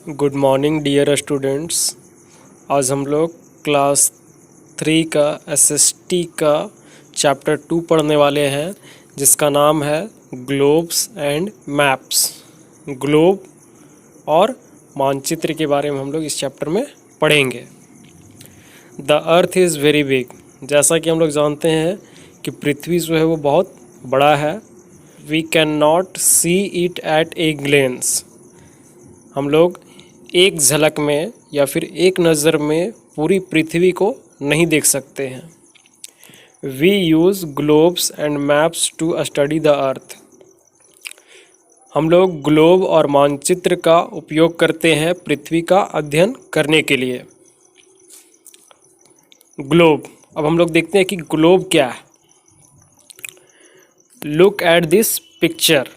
Good morning dear students. आज हम लोग क्लास 3 का एसएसटी का चैप्टर 2 पढ़ने वाले हैं, जिसका नाम है ग्लोब्स एंड मैप्स। ग्लोब और मानचित्र के बारे में हम लोग इस चैप्टर में पढ़ेंगे। The earth is very big. जैसा कि हम लोग जानते हैं कि पृथ्वी जो है वो बहुत बड़ा है। We can not see it at a glance. हम लोग एक झलक में या फिर एक नज़र में पूरी पृथ्वी को नहीं देख सकते हैं। We use globes and maps to study the earth. हम लोग ग्लोब और मानचित्र का उपयोग करते हैं पृथ्वी का अध्ययन करने के लिए। ग्लोब, अब हम लोग देखते हैं कि ग्लोब क्या है। Look at this picture.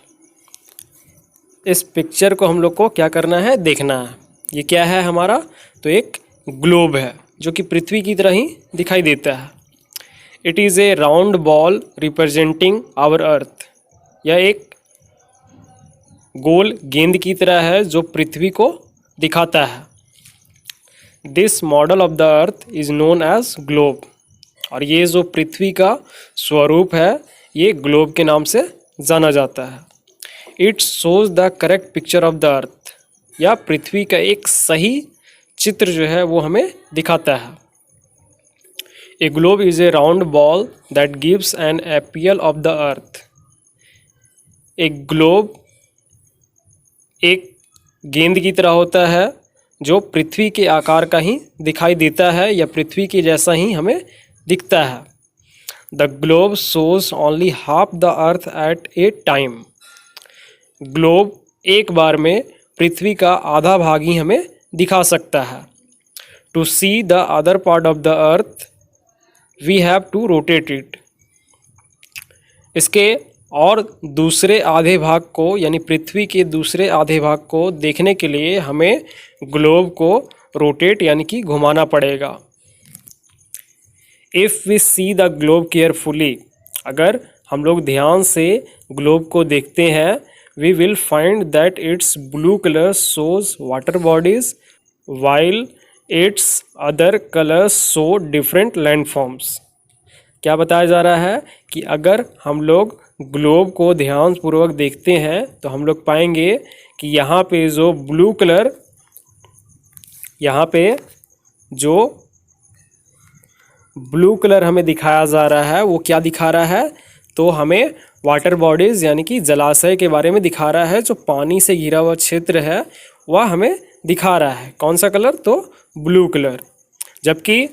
इस पिक्चर को हम लोग को क्या करना है, देखना है। ये क्या है हमारा, तो एक ग्लोब है जो कि पृथ्वी की तरह ही दिखाई देता है। It is a round ball representing our earth. यह एक गोल गेंद की तरह है जो पृथ्वी को दिखाता है। This model of the earth is known as globe. और ये जो पृथ्वी का स्वरूप है ये ग्लोब के नाम से जाना जाता है। It shows the correct picture of the अर्थ। या पृथ्वी का एक सही चित्र जो है वो हमें दिखाता है। A globe is a round ball that gives an appeal of the earth. एक ग्लोब एक गेंद की तरह होता है जो पृथ्वी के आकार का ही दिखाई देता है या पृथ्वी के जैसा ही हमें दिखता है। The globe shows only half the earth at A time. Globe एक बार में पृथ्वी का आधा भाग ही हमें दिखा सकता है। To see the other part of the earth we have to rotate it. इसके और दूसरे आधे भाग को यानी पृथ्वी के दूसरे आधे भाग को देखने के लिए हमें ग्लोब को रोटेट यानी कि घुमाना पड़ेगा। If we see the globe carefully, अगर हम लोग ध्यान से ग्लोब को देखते हैं, we will find that its blue color shows water bodies while its other colors show different landforms। क्या बताया जा रहा है कि अगर हम लोग ग्लोब को ध्यानपूर्वक देखते हैं तो हम लोग पाएंगे कि यहाँ पे जो ब्लू कलर, यहाँ पे जो ब्लू कलर हमें दिखाया जा रहा है वो क्या दिखा रहा है, तो हमें वाटर बॉडीज़ यानी कि जलाशय के बारे में दिखा रहा है। जो पानी से घिरा हुआ क्षेत्र है वह हमें दिखा रहा है। कौन सा कलर, तो ब्लू कलर। जबकि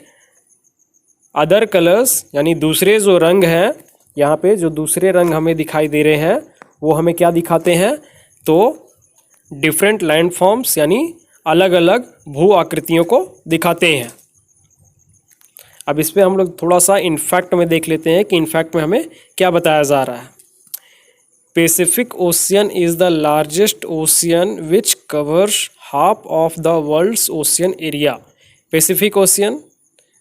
अदर कलर्स यानी दूसरे जो रंग हैं, यहाँ पे जो दूसरे रंग हमें दिखाई दे रहे हैं वो हमें क्या दिखाते हैं, तो डिफरेंट लैंडफॉर्म्स यानी अलग अलग भू आकृतियों को दिखाते हैं। अब इस पर हम लोग थोड़ा सा इनफैक्ट में देख लेते हैं कि इनफैक्ट में हमें क्या बताया जा रहा है। Pacific Ocean is the largest ocean which covers half of the world's ocean area. Pacific Ocean,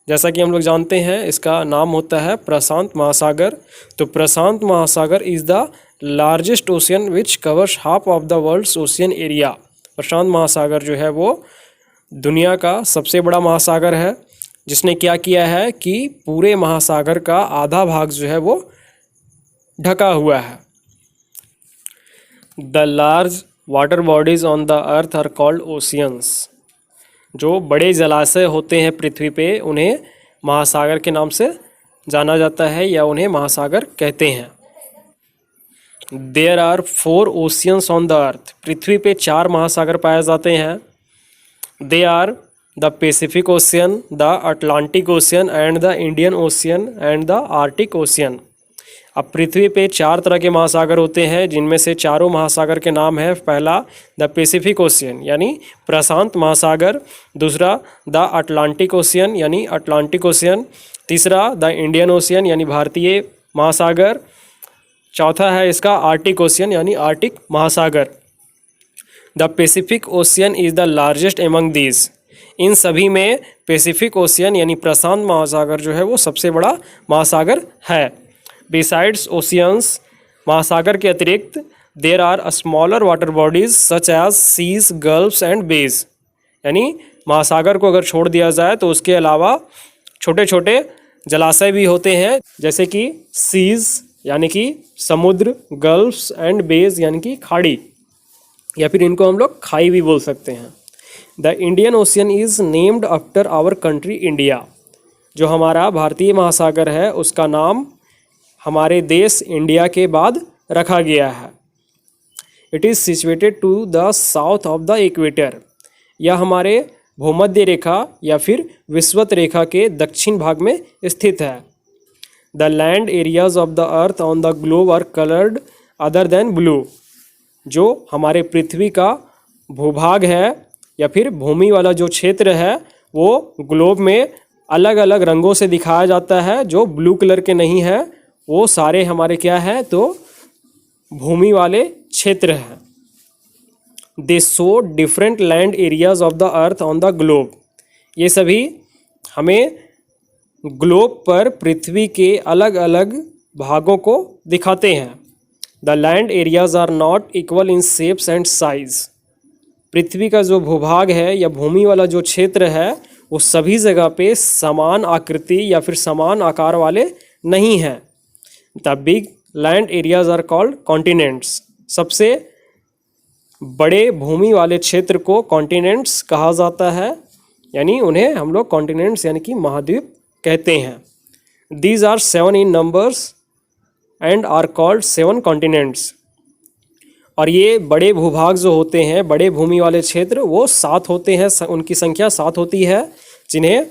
जैसा कि हम लोग जानते हैं, इसका नाम होता है प्रशांत महासागर। तो प्रशांत महासागर is the largest ocean which covers half of the world's ocean area. प्रशांत महासागर जो है वो दुनिया का सबसे बड़ा महासागर है, जिसने क्या किया है कि पूरे महासागर का आधा भाग जो है वो ढका हुआ है। The large water bodies on the earth are called oceans. जो बड़े जलाशय होते हैं पृथ्वी पे उन्हें महासागर के नाम से जाना जाता है या उन्हें महासागर कहते हैं। There are 4 oceans on the earth. पृथ्वी पे 4 महासागर पाए जाते हैं। They are the Pacific Ocean, the Atlantic Ocean and the Indian Ocean and the Arctic Ocean. अब पृथ्वी पे 4 तरह के महासागर होते हैं, जिनमें से चारों महासागर के नाम है। पहला द पैसिफिक ओशियन यानी प्रशांत महासागर, दूसरा द अटलांटिक ओशियन यानी अटलांटिक ओशियन, तीसरा द इंडियन ओशियन यानी भारतीय महासागर, चौथा है इसका आर्टिक ओशियन यानी आर्टिक महासागर। The Pacific Ocean is the largest among these. इन सभी में पैसिफिक ओशियन यानी प्रशांत महासागर जो है वो सबसे बड़ा महासागर है। बिसाइड्स ओशियंस, महासागर के अतिरिक्त there are a smaller water bodies such as seas, gulfs and bays. यानी महासागर को अगर छोड़ दिया जाए तो उसके अलावा छोटे छोटे जलाशय भी होते हैं, जैसे कि सीज यानी कि समुद्र, गल्फ्स एंड बेज यानी कि खाड़ी, या फिर इनको हम लोग खाई भी बोल सकते हैं। The Indian Ocean is named after our country India. जो हमारा भारतीय महासागर है उसका नाम हमारे देश इंडिया के बाद रखा गया है। It is situated to the south of the equator. यह हमारे भूमध्य रेखा या फिर विषुवत रेखा के दक्षिण भाग में स्थित है। The land areas of the earth on the globe are coloured other than blue. जो हमारे पृथ्वी का भूभाग है या फिर भूमि वाला जो क्षेत्र है वो ग्लोब में अलग अलग रंगों से दिखाया जाता है, जो ब्लू कलर के नहीं है। वो सारे हमारे क्या है तो भूमि वाले क्षेत्र हैं। दे show different land areas of the earth on the globe. ये सभी हमें ग्लोब पर पृथ्वी के अलग अलग भागों को दिखाते हैं। The land areas are not equal in shapes and size. पृथ्वी का जो भूभाग है या भूमि वाला जो क्षेत्र है वो सभी जगह पे समान आकृति या फिर समान आकार वाले नहीं हैं। The big land areas are called continents. सबसे बड़े भूमि वाले क्षेत्र को कॉन्टिनेंट्स कहा जाता है, यानी उन्हें हम लोग कॉन्टिनेंट्स यानी कि महाद्वीप कहते हैं। These are 7 in numbers and are called 7 continents. और ये बड़े भूभाग जो होते हैं, बड़े भूमि वाले क्षेत्र, वो 7 होते हैं, उनकी संख्या 7 होती है, जिन्हें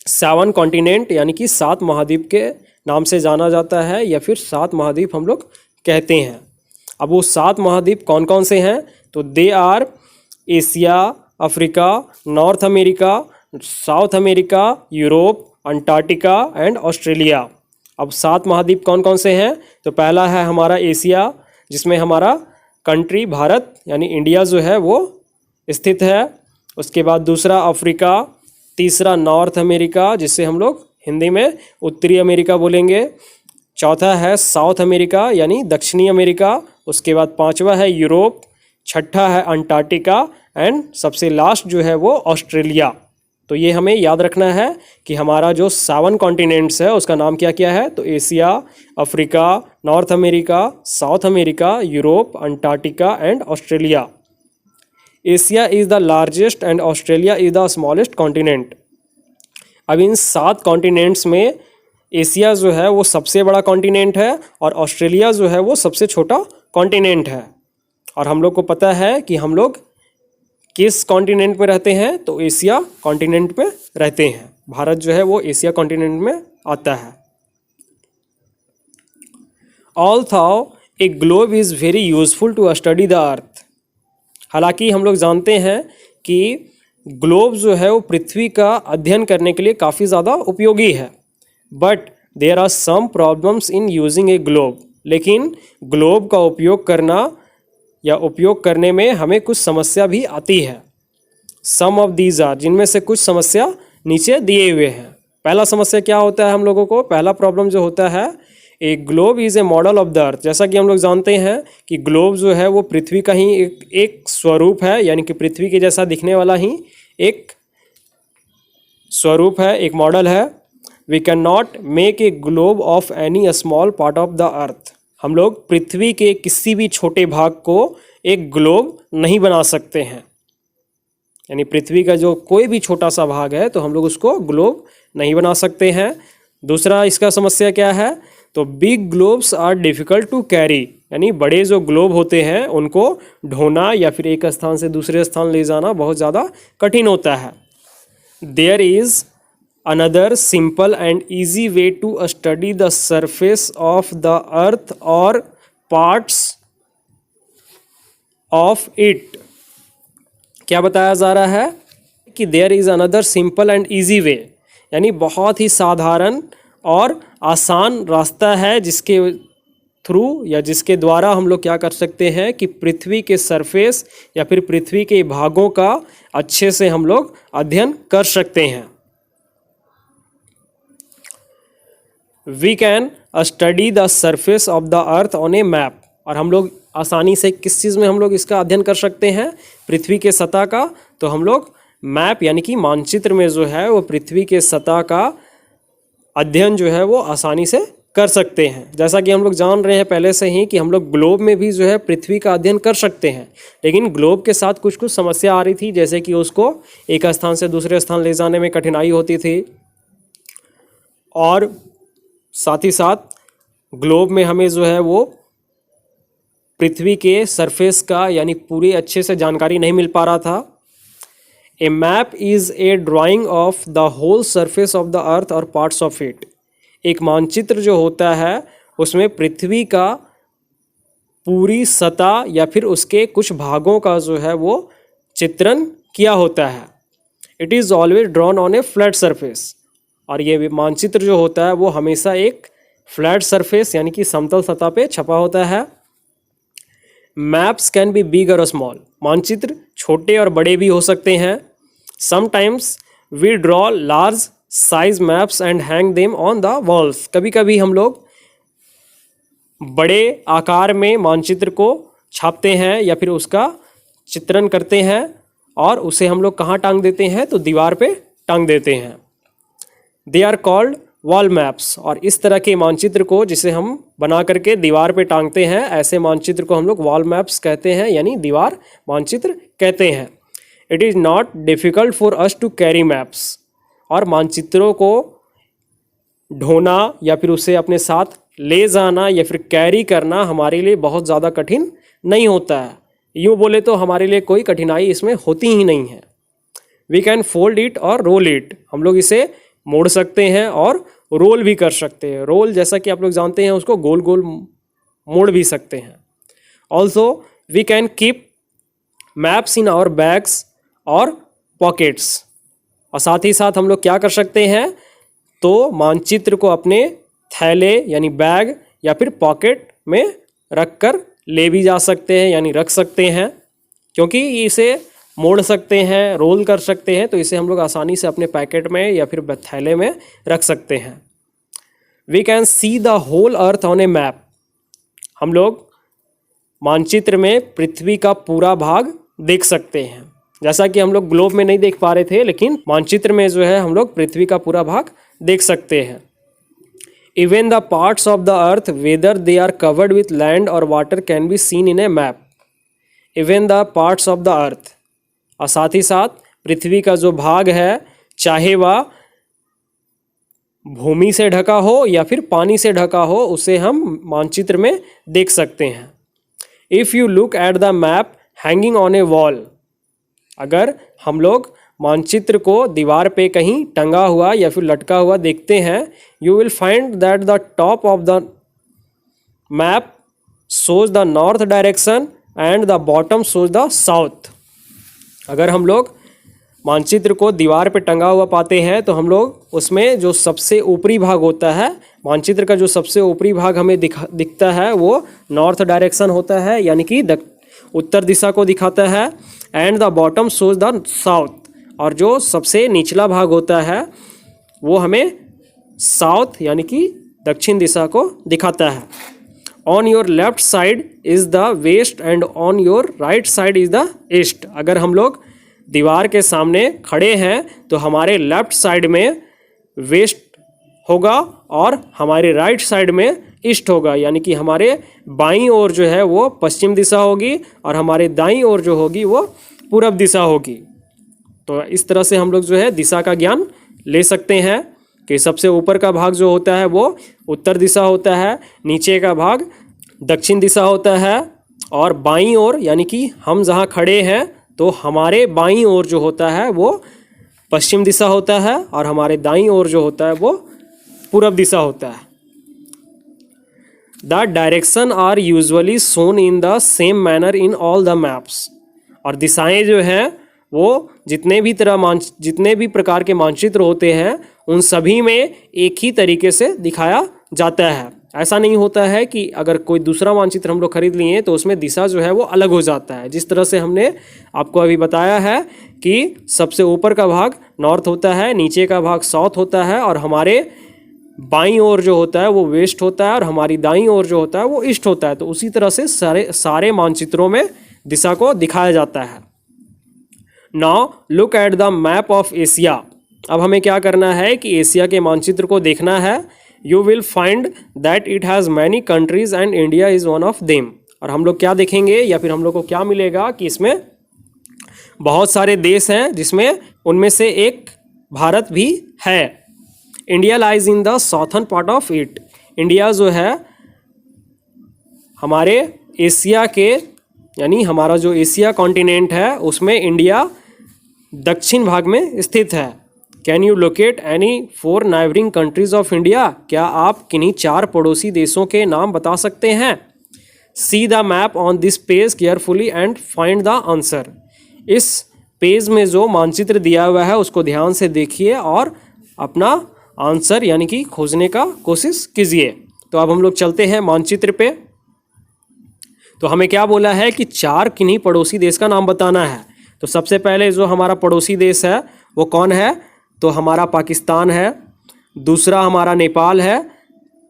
7 कॉन्टिनेंट यानी कि 7 महाद्वीप के नाम से जाना जाता है या फिर 7 महाद्वीप हम लोग कहते हैं। अब वो 7 महाद्वीप कौन कौन से हैं? तो they are Asia, Africa, North America, South America, Europe, Antarctica and Australia. अब 7 महाद्वीप कौन कौन से हैं? तो पहला है हमारा एशिया, जिसमें हमारा कंट्री भारत यानी इंडिया जो है वो स्थित है। उसके बाद दूसरा अफ्रीका, तीसरा नॉर्थ अमेरिका जिसे हम लोग हिंदी में उत्तरी अमेरिका बोलेंगे, चौथा है साउथ अमेरिका यानी दक्षिणी अमेरिका, उसके बाद पांचवा है यूरोप, छठा है अंटार्कटिका एंड सबसे लास्ट जो है वो ऑस्ट्रेलिया। तो ये हमें याद रखना है कि हमारा जो 7 कॉन्टिनेंट्स है उसका नाम क्या क्या है? तो Asia, Africa, North America, South America, Europe, Antarctica and Australia. Asia is the largest and Australia is the smallest continent. अब इन 7 कॉन्टिनेंट्स में एशिया जो है वो सबसे बड़ा कॉन्टिनेंट है और ऑस्ट्रेलिया जो है वो सबसे छोटा कॉन्टिनेंट है। और हम लोग को पता है कि हम लोग किस कॉन्टिनेंट में रहते हैं? तो एशिया कॉन्टिनेंट में रहते हैं। भारत जो है वो एशिया कॉन्टिनेंट में आता है। Although a globe is very useful to study the earth. हालांकि हम लोग जानते हैं कि ग्लोब जो है वो पृथ्वी का अध्ययन करने के लिए काफ़ी ज़्यादा उपयोगी है, but there are some problems in using a globe. लेकिन ग्लोब का उपयोग करना या उपयोग करने में हमें कुछ समस्या भी आती है। सम ऑफ दीज आर, जिनमें से कुछ समस्या नीचे दिए हुए हैं। पहला समस्या क्या होता है हम लोगों को? पहला प्रॉब्लम जो होता है, a globe is a model of the अर्थ। जैसा कि हम लोग जानते हैं कि ग्लोब जो है वो पृथ्वी का ही एक स्वरूप है, यानी कि पृथ्वी के जैसा दिखने वाला ही एक स्वरूप है, एक मॉडल है। We can not make a globe of any small part of the earth. हम लोग पृथ्वी के किसी भी छोटे भाग को एक ग्लोब नहीं बना सकते हैं, यानी पृथ्वी का जो कोई भी छोटा सा भाग है तो हम लोग उसको ग्लोब नहीं बना सकते हैं। दूसरा इसका समस्या क्या है? तो big globes are difficult to carry, यानी बड़े जो ग्लोब होते हैं उनको ढोना या फिर एक स्थान से दूसरे स्थान ले जाना बहुत ज़्यादा कठिन होता है। There is another simple and easy way to study the surface of the earth or parts of it। क्या बताया जा रहा है कि there is another simple and easy way, यानी बहुत ही साधारण और आसान रास्ता है जिसके थ्रू या जिसके द्वारा हम लोग क्या कर सकते हैं कि पृथ्वी के सरफेस या फिर पृथ्वी के भागों का अच्छे से हम लोग अध्ययन कर सकते हैं। We can study the surface of the earth on a map। और हम लोग आसानी से किस चीज़ में हम लोग इसका अध्ययन कर सकते हैं, पृथ्वी के सतह का। तो हम लोग मैप यानी कि मानचित्र में जो है वो पृथ्वी के सतह का अध्ययन जो है वो आसानी से कर सकते हैं। जैसा कि हम लोग जान रहे हैं पहले से ही कि हम लोग ग्लोब में भी जो है पृथ्वी का अध्ययन कर सकते हैं, लेकिन ग्लोब के साथ कुछ कुछ समस्या आ रही थी, जैसे कि उसको एक स्थान से दूसरे स्थान ले जाने में कठिनाई होती थी, और साथ ही साथ ग्लोब में हमें जो है वो पृथ्वी के सरफेस का यानी पूरी अच्छे से जानकारी नहीं मिल पा रहा था। A map is a drawing of the whole surface of the earth और पार्ट्स ऑफ इट। एक मानचित्र जो होता है उसमें पृथ्वी का पूरी सतह या फिर उसके कुछ भागों का जो है वो चित्रण किया होता है। It is always drawn on A flat surface. और ये मानचित्र जो होता है वो हमेशा एक फ्लैट सरफेस यानी कि समतल सतह पे छपा होता है। मैप्स कैन बी बिग और स्मॉल। मानचित्र छोटे और बड़े भी हो सकते हैं। Sometimes we draw large size maps and hang them on the walls. कभी कभी हम लोग बड़े आकार में मानचित्र को छापते हैं या फिर उसका चित्रण करते हैं और उसे हम लोग कहाँ टांग देते हैं, तो दीवार पे टांग देते हैं। They are called wall maps. और इस तरह के मानचित्र को जिसे हम बना करके दीवार पे टांगते हैं, ऐसे मानचित्र को हम लोग वॉल मैप्स कहते हैं, यानी दीवार मानचित्र कहते हैं। It is not difficult for us to carry maps. और मानचित्रों को ढोना या फिर उसे अपने साथ ले जाना या फिर कैरी करना हमारे लिए बहुत ज़्यादा कठिन नहीं होता है। यूँ बोले तो हमारे लिए कोई कठिनाई इसमें होती ही नहीं है। वी कैन फोल्ड इट और रोल इट। हम लोग इसे मोड़ सकते हैं और रोल भी कर सकते हैं। रोल जैसा कि आप लोग जानते हैं उसको गोल गोल मोड़ भी सकते हैं। Also we can keep maps in our bags और पॉकेट्स। और साथ ही साथ हम लोग क्या कर सकते हैं, तो मानचित्र को अपने थैले यानी बैग या फिर पॉकेट में रख कर ले भी जा सकते हैं, यानी रख सकते हैं, क्योंकि इसे मोड़ सकते हैं, रोल कर सकते हैं, तो इसे हम लोग आसानी से अपने पैकेट में या फिर थैले में रख सकते हैं। We can see the whole earth on a map. हम लोग मानचित्र में पृथ्वी का पूरा भाग देख सकते हैं। जैसा कि हम लोग ग्लोब में नहीं देख पा रहे थे, लेकिन मानचित्र में जो है हम लोग पृथ्वी का पूरा भाग देख सकते हैं। Even the parts of the earth whether they are covered with land और water can be seen in a map. Even the parts of the earth. और साथ ही साथ पृथ्वी का जो भाग है, चाहे वह भूमि से ढका हो या फिर पानी से ढका हो, उसे हम मानचित्र में देख सकते हैं। If you look at the map hanging on A wall. अगर हम लोग मानचित्र को दीवार पे कहीं टंगा हुआ या फिर लटका हुआ देखते हैं, you will find that the top of the map shows the north direction and the bottom shows the south. अगर हम लोग मानचित्र को दीवार पे टंगा हुआ पाते हैं तो हम लोग उसमें जो सबसे ऊपरी भाग होता है, मानचित्र का जो सबसे ऊपरी भाग हमें दिखता है वो नॉर्थ डायरेक्शन होता है, यानी कि उत्तर दिशा को दिखाता है। And the bottom shows the south. और जो सबसे निचला भाग होता है वो हमें साउथ यानी कि दक्षिण दिशा को दिखाता है। On your left side is the west and on your right side is the east. अगर हम लोग दीवार के सामने खड़े हैं तो हमारे लेफ्ट साइड में वेस्ट होगा और हमारे राइट साइड में ईस्ट होगा, यानी कि हमारे बाईं ओर जो है वो पश्चिम दिशा होगी और हमारे दाईं ओर जो होगी वो पूरब दिशा होगी। तो इस तरह से हम लोग जो है दिशा का ज्ञान ले सकते हैं कि सबसे ऊपर का भाग जो होता है वो उत्तर दिशा होता है, नीचे का भाग दक्षिण दिशा होता है, और बाईं ओर यानी कि हम जहाँ खड़े हैं तो हमारे बाईं ओर जो होता है वो पश्चिम दिशा होता है और हमारे दाईं ओर जो होता है वो पूरब दिशा होता है। The direction are usually shown in the same manner in all the maps. और दिशाएं जो हैं वो जितने भी प्रकार के मानचित्र होते हैं उन सभी में एक ही तरीके से दिखाया जाता है। ऐसा नहीं होता है कि अगर कोई दूसरा मानचित्र हम लोग खरीद लिए तो उसमें दिशा जो है वो अलग हो जाता है। जिस तरह से हमने आपको अभी बताया है कि सबसे ऊपर का भाग नॉर्थ होता है, नीचे का भाग साउथ होता है और हमारे बाईं ओर जो होता है वो वेस्ट होता है और हमारी दाईं ओर जो होता है वो ईस्ट होता है। तो उसी तरह से सारे मानचित्रों में दिशा को दिखाया जाता है। Now look at the map of Asia. अब हमें क्या करना है कि एशिया के मानचित्र को देखना है। You will find that it has many countries and India is one of them. और हम लोग क्या देखेंगे या फिर हम लोग को क्या मिलेगा कि इसमें बहुत सारे देश हैं जिसमें उनमें से एक भारत भी है। India lies in the southern part of it. India जो है हमारे एशिया के यानी हमारा जो एशिया कॉन्टिनेंट है उसमें इंडिया दक्षिण भाग में स्थित है। Can you locate any 4 neighbouring countries of India. क्या आप किन्हीं 4 पड़ोसी देशों के नाम बता सकते हैं। See the map on this page carefully and find the answer. इस पेज में जो मानचित्र दिया हुआ है उसको ध्यान से देखिए और अपना आंसर यानी कि खोजने का कोशिश कीजिए। तो अब हम लोग चलते हैं मानचित्र पे। तो हमें क्या बोला है कि 4 किन्हीं पड़ोसी देश का नाम बताना है। तो सबसे पहले जो हमारा पड़ोसी देश है वो कौन है, तो हमारा पाकिस्तान है, दूसरा हमारा नेपाल है,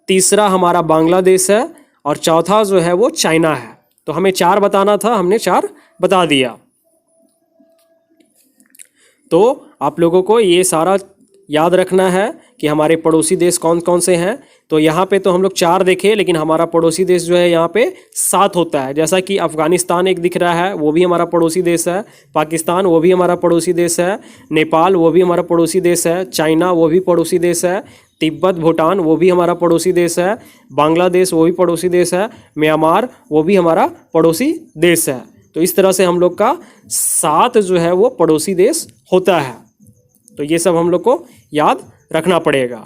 तीसरा हमारा बांग्लादेश है और चौथा जो है वो चाइना है। तो हमें 4 बताना था, हमने 4 बता दिया। तो आप लोगों को ये सारा याद रखना है कि हमारे पड़ोसी देश कौन कौन से हैं। तो यहाँ पे तो हम लोग 4 देखे, लेकिन हमारा पड़ोसी देश जो है यहाँ पे 7 होता है। जैसा कि अफ़गानिस्तान एक दिख रहा है, वो भी हमारा पड़ोसी देश है। पाकिस्तान वो भी हमारा पड़ोसी देश है। नेपाल वो भी हमारा पड़ोसी देश है। चाइना वो भी पड़ोसी देश है। तिब्बत भूटान वो भी हमारा पड़ोसी देश है। बांग्लादेश वो भी पड़ोसी देश है। म्यांमार वो भी हमारा पड़ोसी देश है। तो इस तरह से हम लोग का 7 जो है वो पड़ोसी देश होता है। तो ये सब हम लोग को याद रखना पड़ेगा।